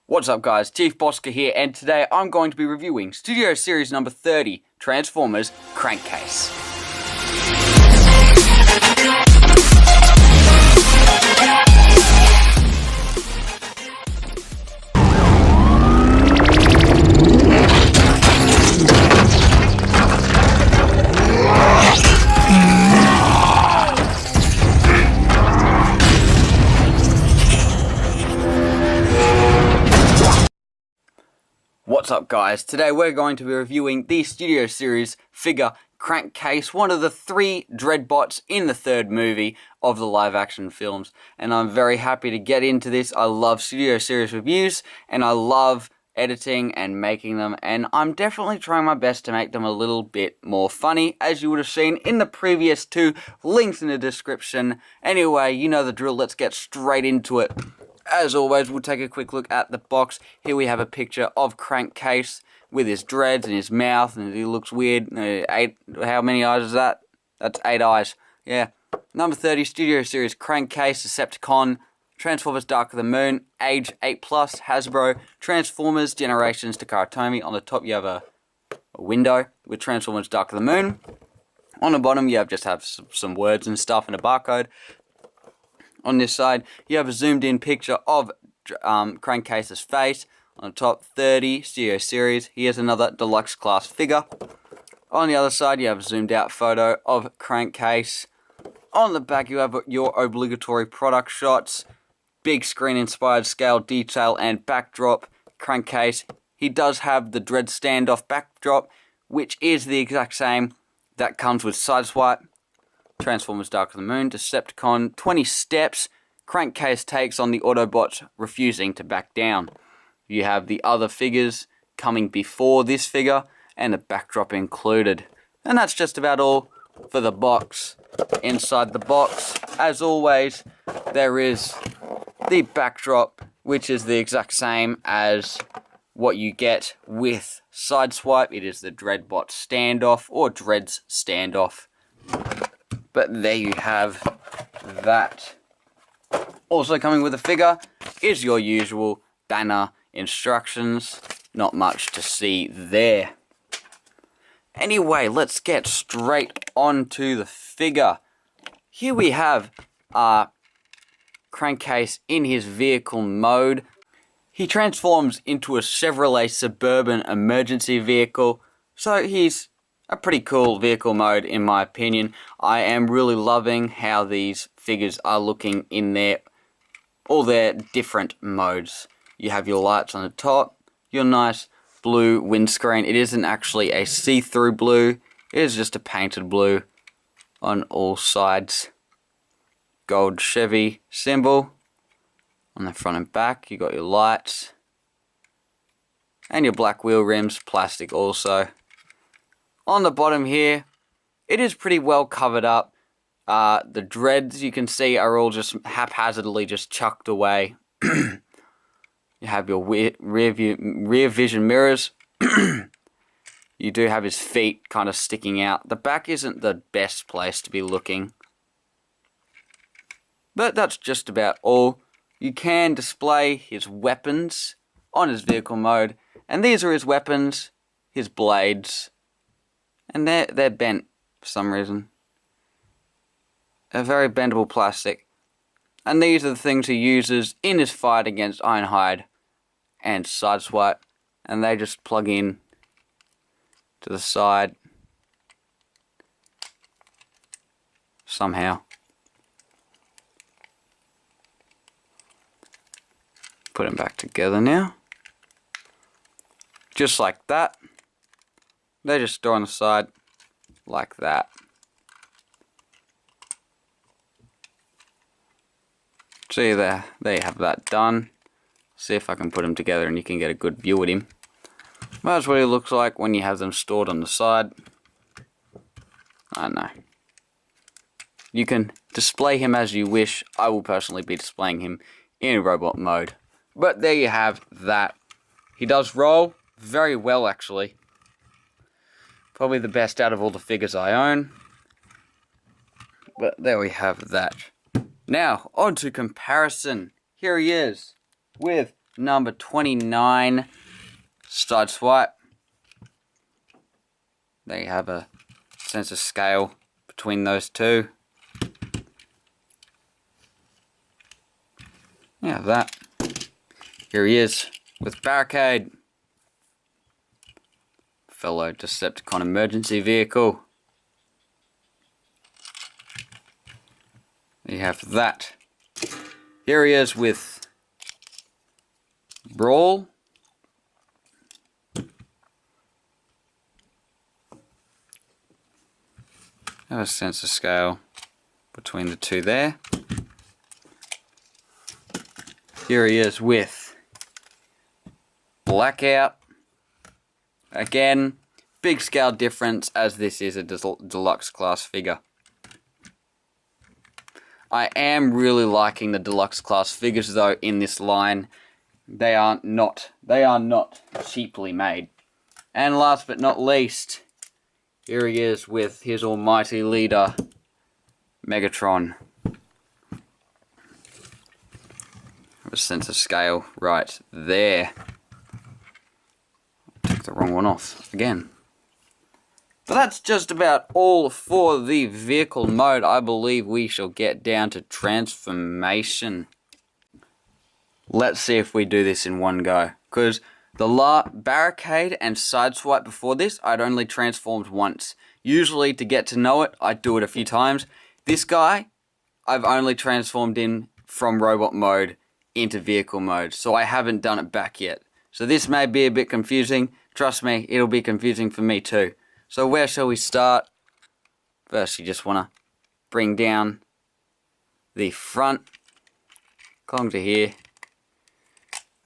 What's up guys, Chief Bosker here, and today I'm going to be reviewing Studio Series number 30, Transformers Crankcase. What's up guys, today we're going to be reviewing the Studio Series figure Crankcase, one of the 3 Dreadbots in the 3rd movie of the live action films, and I'm very happy to get into this. I love Studio Series reviews and I love editing and making them, and I'm definitely trying my best to make them a little bit more funny, as you would have seen in the previous 2, links in the description. Anyway, you know the drill, let's get straight into it. As always, we'll take a quick look at the box. Here we have a picture of Crankcase with his dreads and his mouth, and he looks weird. 8, how many eyes is that? That's 8 eyes. Yeah. Number 30, Studio Series Crankcase, Decepticon, Transformers Dark of the Moon, age 8+, Hasbro, Transformers Generations to Karatomi. On the top you have a window with Transformers Dark of the Moon. On the bottom you have some words and stuff and a barcode. On this side, you have a zoomed in picture of Crankcase's face. On the top, 30, Studio Series. Here's another Deluxe class figure. On the other side, you have a zoomed out photo of Crankcase. On the back, you have your obligatory product shots. Big screen inspired scale detail and backdrop. Crankcase, he does have the Dread standoff backdrop, which is the exact same that comes with Sideswipe. Transformers Dark of the Moon, Decepticon, 20 steps, Crankcase takes on the Autobots, refusing to back down. You have the other figures coming before this figure, and a backdrop included. And that's just about all for the box. Inside the box, as always, there is the backdrop, which is the exact same as what you get with Sideswipe. It is the Dreadbot standoff, or Dreads standoff. But there you have that. Also coming with the figure is your usual banner instructions. Not much to see there. Anyway, let's get straight onto the figure. Here we have Crankcase in his vehicle mode. He transforms into a Chevrolet Suburban emergency vehicle. So he's a pretty cool vehicle mode in my opinion. I am really loving how these figures are looking in all their different modes. You have your lights on the top, your nice blue windscreen. It isn't actually a see-through blue, it is just a painted blue on all sides. Gold Chevy symbol on the front and back. You got your lights and your black wheel rims, plastic also. On the bottom here, it is pretty well covered up. The dreads you can see are all just haphazardly just chucked away. You have your rear vision mirrors. You do have his feet kind of sticking out. The back isn't the best place to be looking. But that's just about all. You can display his weapons on his vehicle mode. And these are his weapons, his blades. And they're bent for some reason. A very bendable plastic. And these are the things he uses in his fight against Ironhide and Sideswipe. And they just plug in to the side. Somehow. Put them back together now. Just like that. They just store on the side like that. See there you have that done. See if I can put them together and you can get a good view at him. That's what he looks like when you have them stored on the side. I know. You can display him as you wish. I will personally be displaying him in robot mode. But there you have that. He does roll very well actually. Probably the best out of all the figures I own. But there we have that. Now, on to comparison. Here he is with number 29 side swipe. There you have a sense of scale between those two. Yeah, that. Here he is with Barricade. Fellow Decepticon emergency vehicle. You have that. Here he is with Brawl. Have a sense of scale between the two there. Here he is with Blackout. Again, big scale difference as this is a deluxe class figure. I am really liking the deluxe class figures though in this line. They are not cheaply made. And last but not least, here he is with his almighty leader, Megatron. Have a sense of scale right there. Took the wrong one off again. But that's just about all for the vehicle mode. I believe we shall get down to transformation. Let's see if we do this in one go. Because the Barricade and Sideswipe before this, I'd only transformed once. Usually, to get to know it, I'd do it a few times. This guy, I've only transformed in from robot mode into vehicle mode. So I haven't done it back yet. So this may be a bit confusing. Trust me, it'll be confusing for me too. So where shall we start? First, you just want to bring down the front. Along to here.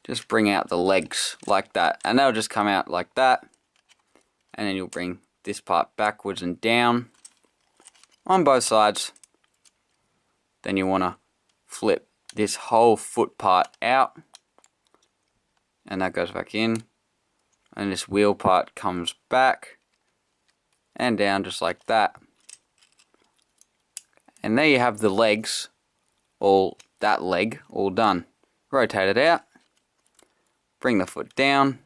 Just bring out the legs like that. And they'll just come out like that. And then you'll bring this part backwards and down on both sides. Then you want to flip this whole foot part out. And that goes back in. And this wheel part comes back. And down just like that. And there you have the legs. That leg all done. Rotate it out. Bring the foot down.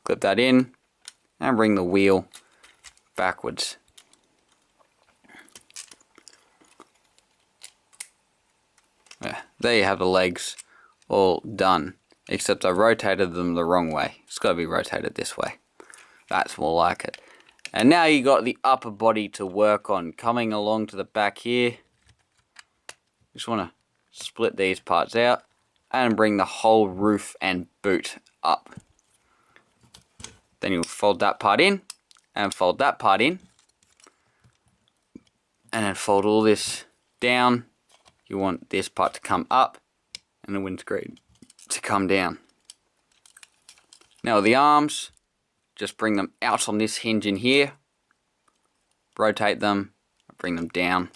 Clip that in. And bring the wheel backwards. Yeah, there you have the legs all done. Except I rotated them the wrong way. It's got to be rotated this way. That's more like it. And now you got the upper body to work on. Coming along to the back here. Just want to split these parts out and bring the whole roof and boot up. Then you'll fold that part in and fold that part in. And then fold all this down. You want this part to come up and the windscreen to come down. Now the arms, just bring them out on this hinge in here. Rotate them, bring them down.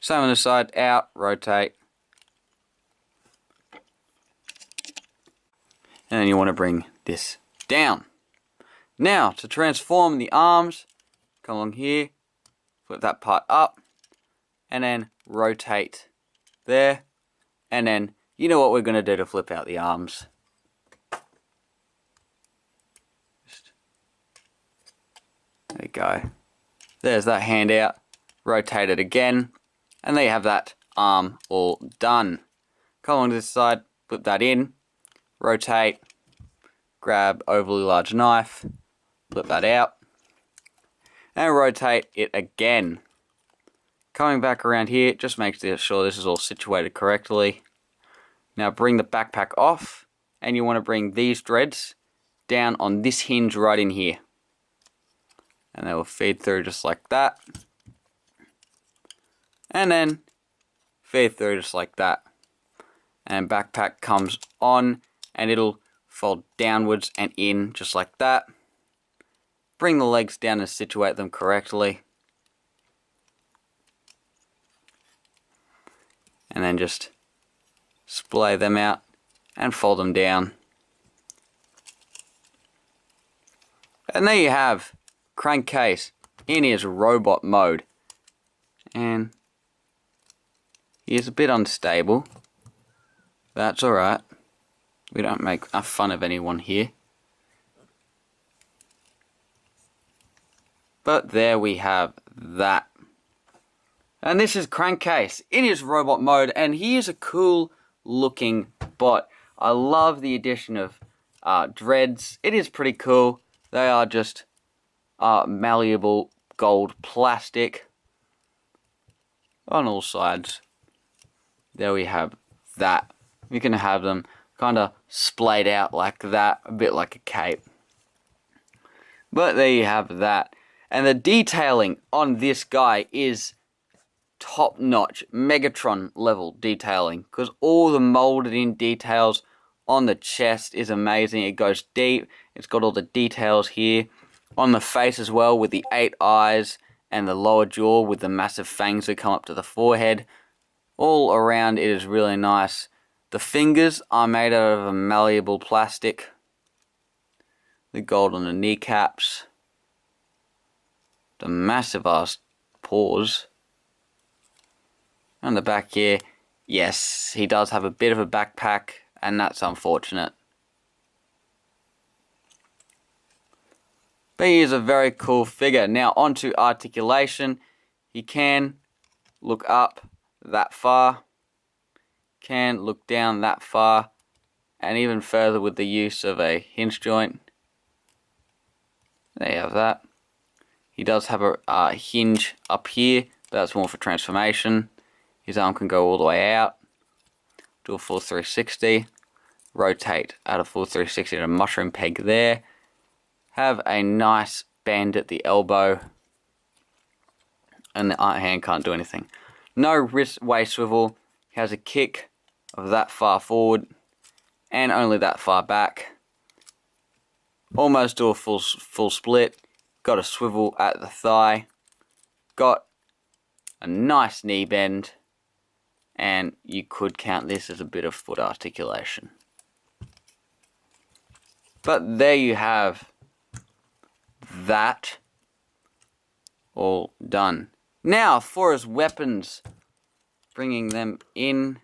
Same on the side, out, rotate. And then you want to bring this down. Now, to transform the arms, come along here, flip that part up, and then rotate there. And then, you know what we're going to do to flip out the arms. There you go. There's that hand out. Rotate it again. And there you have that arm all done. Come along to this side, flip that in, rotate, grab overly large knife, flip that out, and rotate it again. Coming back around here, just make sure this is all situated correctly. Now bring the backpack off, and you want to bring these threads down on this hinge right in here. And they will feed through just like that. And then feed through just like that. And backpack comes on and it'll fold downwards and in just like that. Bring the legs down and situate them correctly. And then just splay them out and fold them down. And there you have Crankcase in his robot mode. And He is a bit unstable. That's alright. We don't make fun of anyone here. But there we have that. And this is Crankcase in his robot mode, and he is a cool looking bot. I love the addition of dreads. It is pretty cool. They are just malleable gold plastic on all sides. There we have that. You can have them kind of splayed out like that, a bit like a cape. But there you have that. And the detailing on this guy is top-notch, Megatron level detailing, because all the molded in details on the chest is amazing. It goes deep. It's got all the details here on the face as well, with the 8 eyes and the lower jaw with the massive fangs that come up to the forehead. All around it is really nice. The fingers are made out of a malleable plastic. The gold on the kneecaps. The massive ass paws. And the back here, yes, he does have a bit of a backpack, and that's unfortunate. But he is a very cool figure. Now onto articulation. He can look up that far, can look down that far, and even further with the use of a hinge joint. There you have that. He does have a hinge up here, but that's more for transformation. His arm can go all the way out, do a full 360, rotate at a full 360 to a mushroom peg there, have a nice bend at the elbow, and the hand can't do anything. No wrist waist swivel, has a kick of that far forward, and only that far back. Almost do a full split, got a swivel at the thigh, got a nice knee bend, and you could count this as a bit of foot articulation. But there you have that all done. Now for his weapons, bringing them in.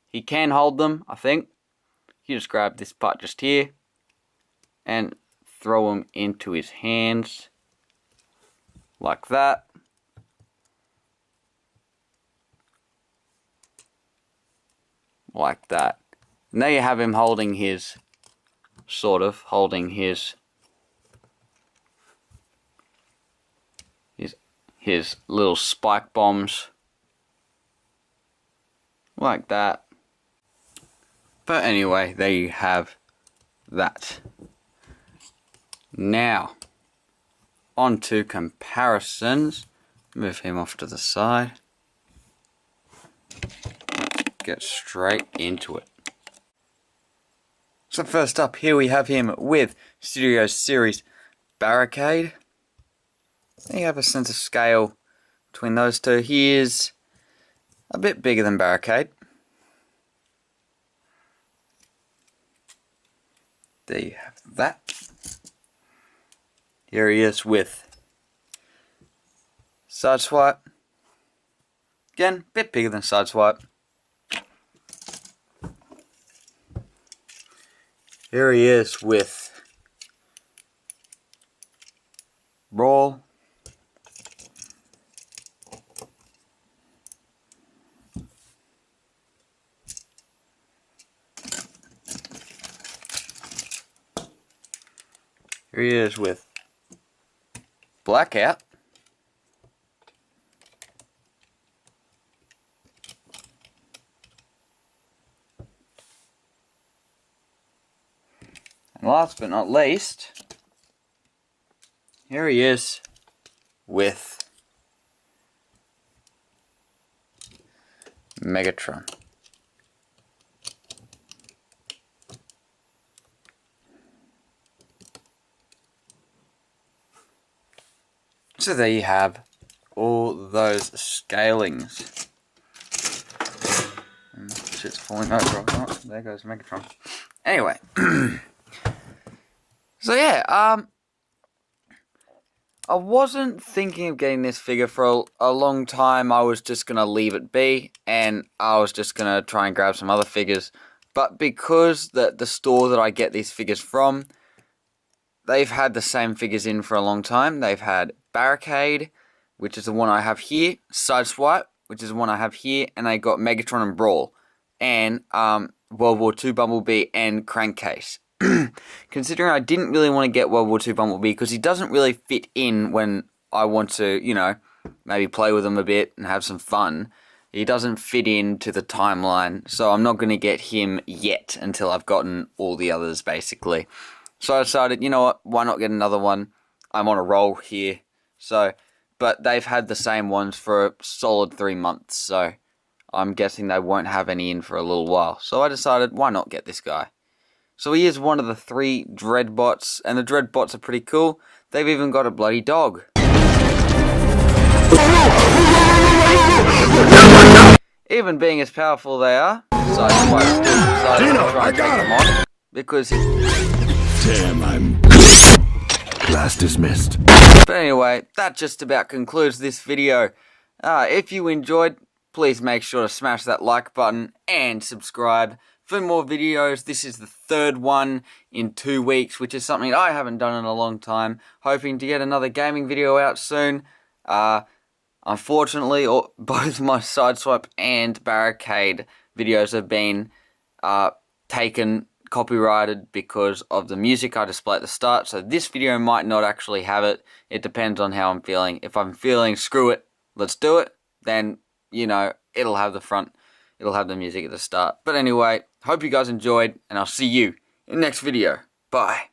He can hold them, I think. You just grab this part just here and throw them into his hands like that. Like that. And there you have him holding his, holding his little spike bombs. Like that. But anyway, there you have that. Now, on to comparisons. Move him off to the side. Get straight into it. So first up, here we have him with Studio Series Barricade. There you have a sense of scale between those two. He is a bit bigger than Barricade. There you have that. Here he is with Sideswipe. Again, a bit bigger than Sideswipe. Here he is with Brawl. Here he is with Blackout. And last but not least, here he is with Megatron. So there you have all those scalings. Shit's falling over. Oh, there goes Megatron. Anyway. So yeah, I wasn't thinking of getting this figure for a long time. I was just going to leave it be, and I was just going to try and grab some other figures. But because the store that I get these figures from, they've had the same figures in for a long time. They've had Barricade, which is the one I have here, Sideswipe, which is the one I have here, and they got Megatron and Brawl, and World War II Bumblebee and Crankcase. Considering I didn't really want to get World War II Bumblebee because he doesn't really fit in when I want to, you know, maybe play with him a bit and have some fun. He doesn't fit into the timeline, so I'm not going to get him yet until I've gotten all the others, basically. So I decided, you know what, why not get another one? I'm on a roll here. So, but they've had the same ones for a solid 3 months, so I'm guessing they won't have any in for a little while. So I decided, why not get this guy? So he is one of the 3 Dreadbots, and the Dreadbots are pretty cool. They've even got a bloody dog. Even being as powerful they are, Sideswipe still decided to try and take them on, because damn, I'm class dismissed. But anyway, that just about concludes this video. If you enjoyed, please make sure to smash that like button and subscribe for more videos. This is the 3rd one in 2 weeks, which is something I haven't done in a long time. Hoping to get another gaming video out soon. Unfortunately, both my Sideswipe and Barricade videos have been taken, copyrighted, because of the music I display at the start. So this video might not actually have it. It depends on how I'm feeling. If I'm feeling, screw it, let's do it, then, you know, it'll have the music at the start. But anyway, hope you guys enjoyed, and I'll see you in the next video. Bye.